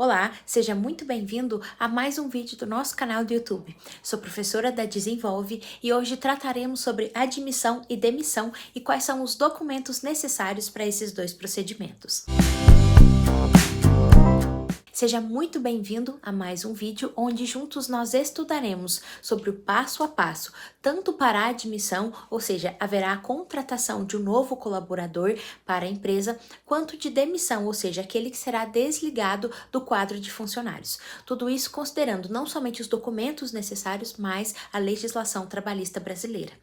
Olá, seja muito bem-vindo a mais um vídeo do nosso canal do YouTube. Sou professora da Desenvolve e hoje trataremos sobre admissão e demissão e quais são os documentos necessários para esses dois procedimentos. Seja muito bem-vindo a mais um vídeo onde juntos nós estudaremos sobre o passo a passo, tanto para a admissão, ou seja, haverá a contratação de um novo colaborador para a empresa, quanto de demissão, ou seja, aquele que será desligado do quadro de funcionários. Tudo isso considerando não somente os documentos necessários, mas a legislação trabalhista brasileira.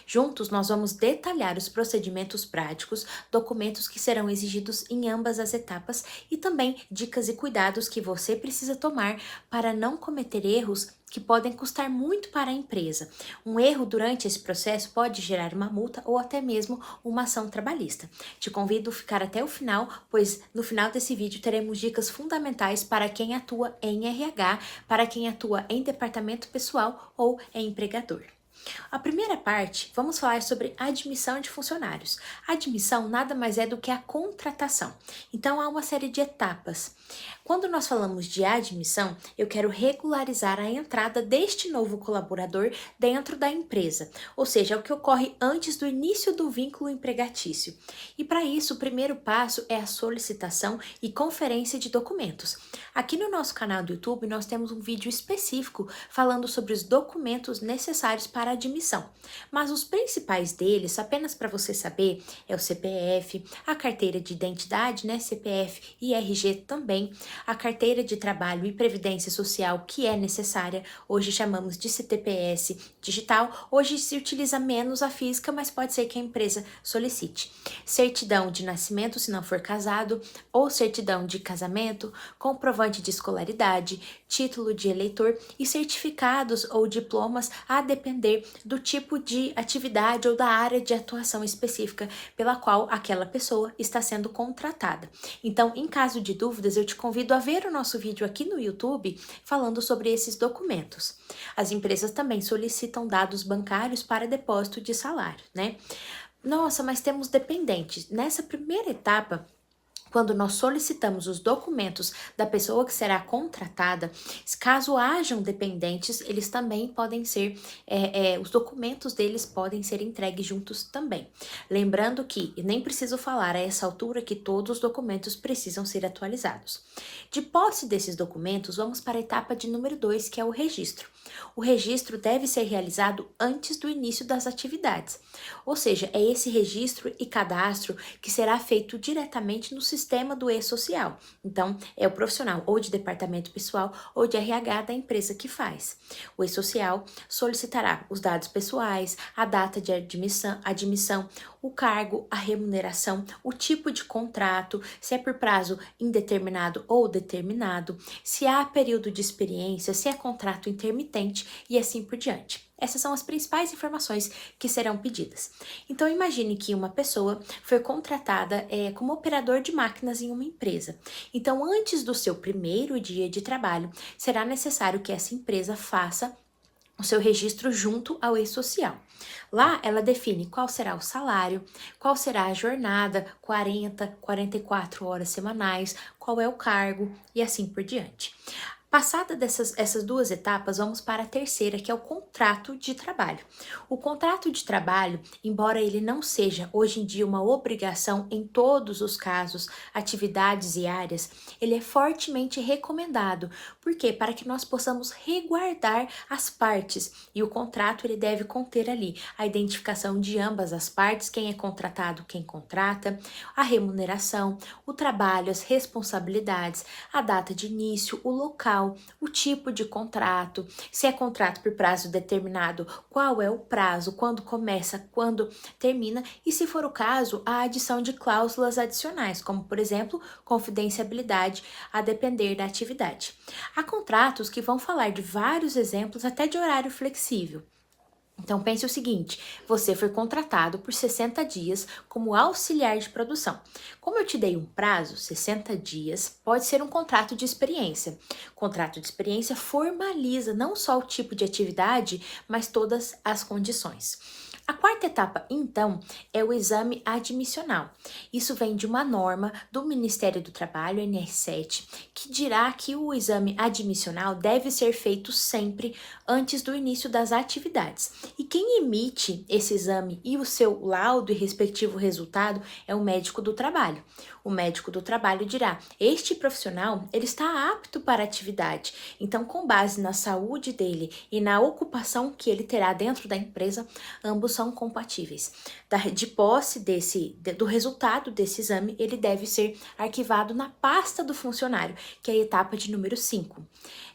Juntos nós vamos detalhar os procedimentos práticos, documentos que serão exigidos em ambas as etapas e também dicas e cuidados que você precisa tomar para não cometer erros que podem custar muito para a empresa. Um erro durante esse processo pode gerar uma multa ou até mesmo uma ação trabalhista. Te convido a ficar até o final, pois no final desse vídeo teremos dicas fundamentais para quem atua em RH, para quem atua em departamento pessoal ou em empregador. A primeira parte, vamos falar sobre admissão de funcionários. A admissão nada mais é do que a contratação. Então, há uma série de etapas. Quando nós falamos de admissão, eu quero regularizar a entrada deste novo colaborador dentro da empresa, ou seja, é o que ocorre antes do início do vínculo empregatício. E para isso, o primeiro passo é a solicitação e conferência de documentos. Aqui no nosso canal do YouTube, nós temos um vídeo específico falando sobre os documentos necessários para a admissão. Mas os principais deles, apenas para você saber, é o CPF, a carteira de identidade, né, CPF e RG também, a carteira de trabalho e previdência social que é necessária, hoje chamamos de CTPS digital, hoje se utiliza menos a física, mas pode ser que a empresa solicite. Certidão de nascimento, se não for casado, ou certidão de casamento, comprovante de escolaridade, título de eleitor e certificados ou diplomas a depender do tipo de atividade ou da área de atuação específica pela qual aquela pessoa está sendo contratada. Então, em caso de dúvidas, eu te convido a ver o nosso vídeo aqui no YouTube falando sobre esses documentos. As empresas também solicitam dados bancários para depósito de salário, né? Nossa, mas temos dependentes. Nessa primeira etapa, quando nós solicitamos os documentos da pessoa que será contratada, caso hajam dependentes, eles também podem ser, os documentos deles podem ser entregues juntos também. Lembrando que, e nem preciso falar a essa altura, que todos os documentos precisam ser atualizados. De posse desses documentos, vamos para a etapa de número 2, que é o registro. O registro deve ser realizado antes do início das atividades, ou seja, é esse registro e cadastro que será feito diretamente no sistema do e-social. Então, é o profissional ou de departamento pessoal ou de RH da empresa que faz. O e-social solicitará os dados pessoais, a data de admissão, o cargo, a remuneração, o tipo de contrato, se é por prazo indeterminado ou determinado, se há período de experiência, se é contrato intermitente e assim por diante. Essas são as principais informações que serão pedidas. Então, imagine que uma pessoa foi contratada como operador de máquinas em uma empresa. Então, antes do seu primeiro dia de trabalho, será necessário que essa empresa faça o seu registro junto ao e-social. Lá, ela define qual será o salário, qual será a jornada, 40, 44 horas semanais, qual é o cargo e assim por diante. Passada essas duas etapas, vamos para a terceira, que é o contrato de trabalho. O contrato de trabalho, embora ele não seja hoje em dia uma obrigação em todos os casos, atividades e áreas, ele é fortemente recomendado. Por quê? Para que nós possamos resguardar as partes. E o contrato ele deve conter ali a identificação de ambas as partes, quem é contratado, quem contrata, a remuneração, o trabalho, as responsabilidades, a data de início, o local, o tipo de contrato, se é contrato por prazo determinado, qual é o prazo, quando começa, quando termina e, se for o caso, a adição de cláusulas adicionais, como, por exemplo, confidencialidade a depender da atividade. Há contratos que vão falar de vários exemplos, até de horário flexível. Então, pense o seguinte, você foi contratado por 60 dias como auxiliar de produção. Como eu te dei um prazo, 60 dias, pode ser um contrato de experiência. Contrato de experiência formaliza não só o tipo de atividade, mas todas as condições. A quarta etapa, então, é o exame admissional. Isso vem de uma norma do Ministério do Trabalho, NR7, que dirá que o exame admissional deve ser feito sempre antes do início das atividades. E quem emite esse exame e o seu laudo e respectivo resultado é o médico do trabalho. O médico do trabalho dirá: este profissional ele está apto para a atividade. Então, com base na saúde dele e na ocupação que ele terá dentro da empresa, ambos são compatíveis. De posse do resultado desse exame, ele deve ser arquivado na pasta do funcionário, que é a etapa de número 5.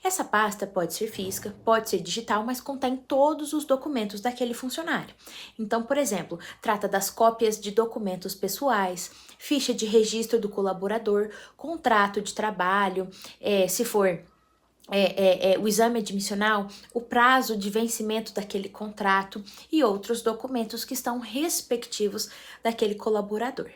Essa pasta pode ser física, pode ser digital, mas contém todos os documentos daquele funcionário. Então, por exemplo, trata das cópias de documentos pessoais, ficha de registro do colaborador, contrato de trabalho, se for o exame admissional, o prazo de vencimento daquele contrato e outros documentos que estão respectivos daquele colaborador.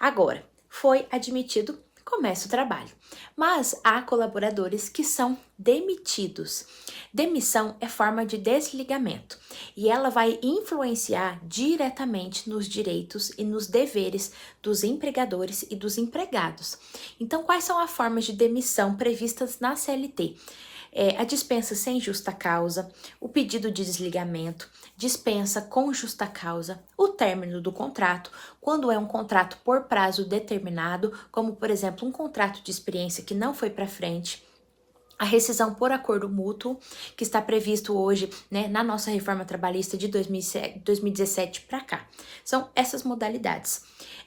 Agora, foi admitido, começa o trabalho. Mas há colaboradores que são demitidos. Demissão é forma de desligamento e ela vai influenciar diretamente nos direitos e nos deveres dos empregadores e dos empregados. Então, quais são as formas de demissão previstas na CLT? A dispensa sem justa causa, o pedido de desligamento, dispensa com justa causa, o término do contrato, quando é um contrato por prazo determinado, como por exemplo um contrato de experiência que não foi para frente, a rescisão por acordo mútuo, que está previsto hoje, né, na nossa reforma trabalhista de 2017 para cá. São essas modalidades.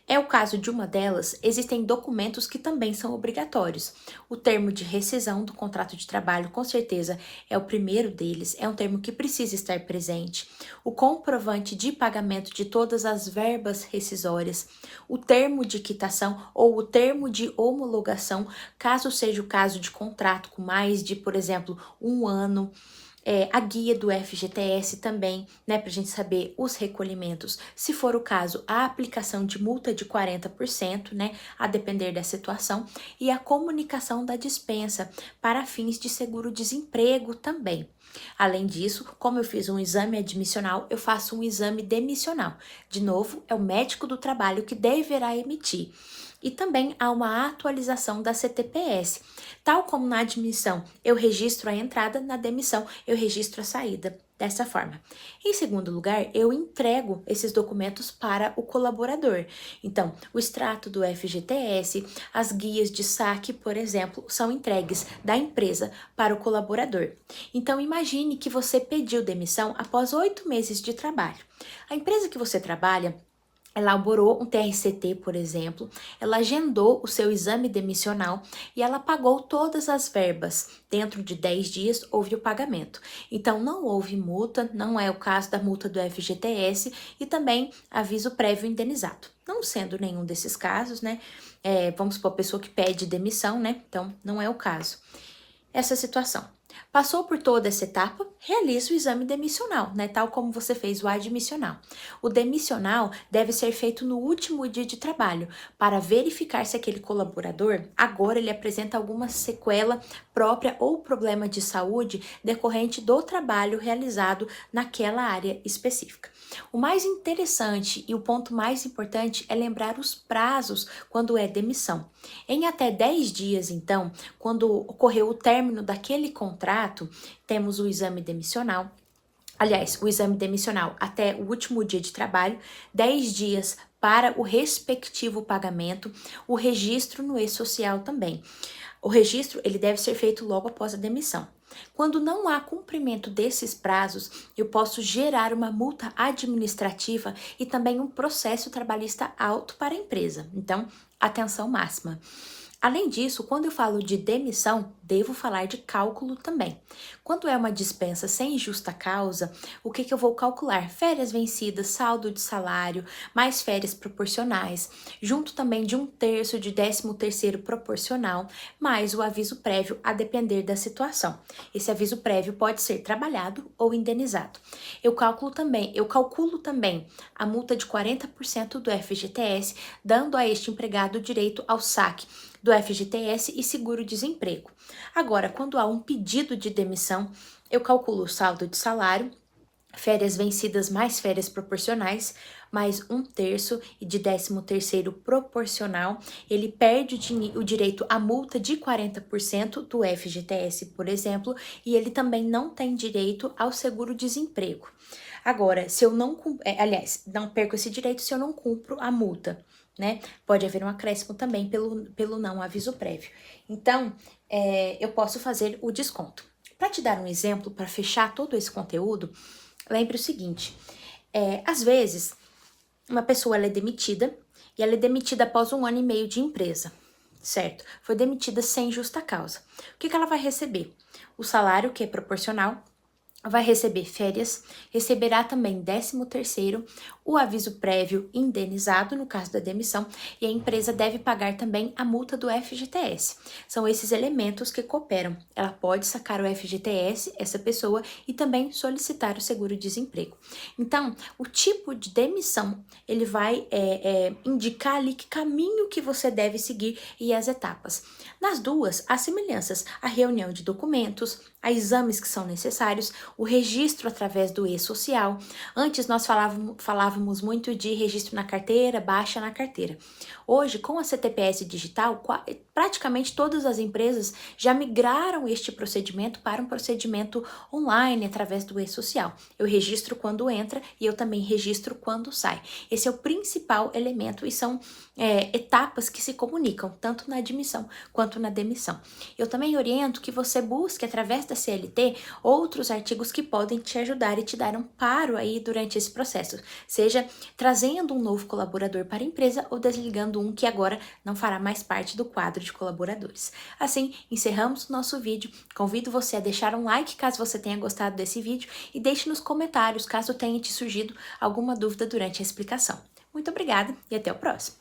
É o caso de uma delas, existem documentos que também são obrigatórios. O termo de rescisão do contrato de trabalho, com certeza, é o primeiro deles, é um termo que precisa estar presente. O comprovante de pagamento de todas as verbas rescisórias, o termo de quitação ou o termo de homologação, caso seja o caso de contrato com mais de, por exemplo, um ano, a guia do FGTS também, né, para a gente saber os recolhimentos. Se for o caso, a aplicação de multa de 40%, né, a depender da situação, e a comunicação da dispensa para fins de seguro-desemprego também. Além disso, como eu fiz um exame admissional, eu faço um exame demissional. De novo, é o médico do trabalho que deverá emitir. E também há uma atualização da CTPS. Tal como na admissão eu registro a entrada, na demissão eu registro a saída. Dessa forma. Em segundo lugar, eu entrego esses documentos para o colaborador. Então, o extrato do FGTS, as guias de saque, por exemplo, são entregues da empresa para o colaborador. Então, imagine que você pediu demissão após 8 meses de trabalho. A empresa que você trabalha elaborou um TRCT, por exemplo, ela agendou o seu exame demissional e ela pagou todas as verbas. Dentro de 10 dias houve o pagamento. Então, não houve multa, não é o caso da multa do FGTS e também aviso prévio indenizado. Não sendo nenhum desses casos, né? Vamos supor, a pessoa que pede demissão, né? Então, não é o caso. Essa situação. Passou por toda essa etapa, realiza o exame demissional, né? Tal como você fez o admissional. O demissional deve ser feito no último dia de trabalho, para verificar se aquele colaborador, agora ele apresenta alguma sequela própria ou problema de saúde decorrente do trabalho realizado naquela área específica. O mais interessante e o ponto mais importante é lembrar os prazos quando é demissão. Em até 10 dias, então, quando ocorreu o término daquele contrato, temos o exame demissional. Aliás, o exame demissional até o último dia de trabalho, 10 dias para o respectivo pagamento, o registro no e-social também. O registro ele deve ser feito logo após a demissão. Quando não há cumprimento desses prazos, eu posso gerar uma multa administrativa e também um processo trabalhista alto para a empresa. Então, atenção máxima. Além disso, quando eu falo de demissão, devo falar de cálculo também. Quando é uma dispensa sem justa causa, o que eu vou calcular? Férias vencidas, saldo de salário, mais férias proporcionais, junto também de 1/3 de 13º proporcional, mais o aviso prévio a depender da situação. Esse aviso prévio pode ser trabalhado ou indenizado. Eu calculo também a multa de 40% do FGTS, dando a este empregado direito ao saque do FGTS e seguro-desemprego. Agora, quando há um pedido de demissão, eu calculo o saldo de salário, férias vencidas mais férias proporcionais, mais 1/3 e de 13º proporcional, ele perde o direito à multa de 40% do FGTS, por exemplo, e ele também não tem direito ao seguro-desemprego. Agora, se eu não aliás, não perco esse direito se eu não cumpro a multa, né? Pode haver um acréscimo também pelo não aviso prévio. Então, eu posso fazer o desconto. Para te dar um exemplo, para fechar todo esse conteúdo, lembre o seguinte, às vezes, uma pessoa ela é demitida, e ela é demitida após 1 ano e meio de empresa, certo? Foi demitida sem justa causa. O que ela vai receber? O salário, que é proporcional, vai receber férias, receberá também 13º, o aviso prévio indenizado no caso da demissão, e a empresa deve pagar também a multa do FGTS. São esses elementos que cooperam. Ela pode sacar o FGTS, essa pessoa, e também solicitar o seguro-desemprego. Então, o tipo de demissão, ele vai indicar ali que caminho que você deve seguir e as etapas. Nas duas, há semelhanças: a reunião de documentos, há exames que são necessários, o registro através do e-social. Antes nós falávamos muito de registro na carteira, baixa na carteira. Hoje, com a CTPS digital, praticamente todas as empresas já migraram este procedimento para um procedimento online através do e-social. Eu registro quando entra e eu também registro quando sai. Esse é o principal elemento e são etapas que se comunicam, tanto na admissão quanto na demissão. Eu também oriento que você busque, através da CLT, outros artigos que podem te ajudar e te dar um amparo aí durante esse processo, seja trazendo um novo colaborador para a empresa ou desligando um que agora não fará mais parte do quadro de colaboradores. Assim, encerramos o nosso vídeo. Convido você a deixar um like caso você tenha gostado desse vídeo e deixe nos comentários caso tenha te surgido alguma dúvida durante a explicação. Muito obrigada e até o próximo!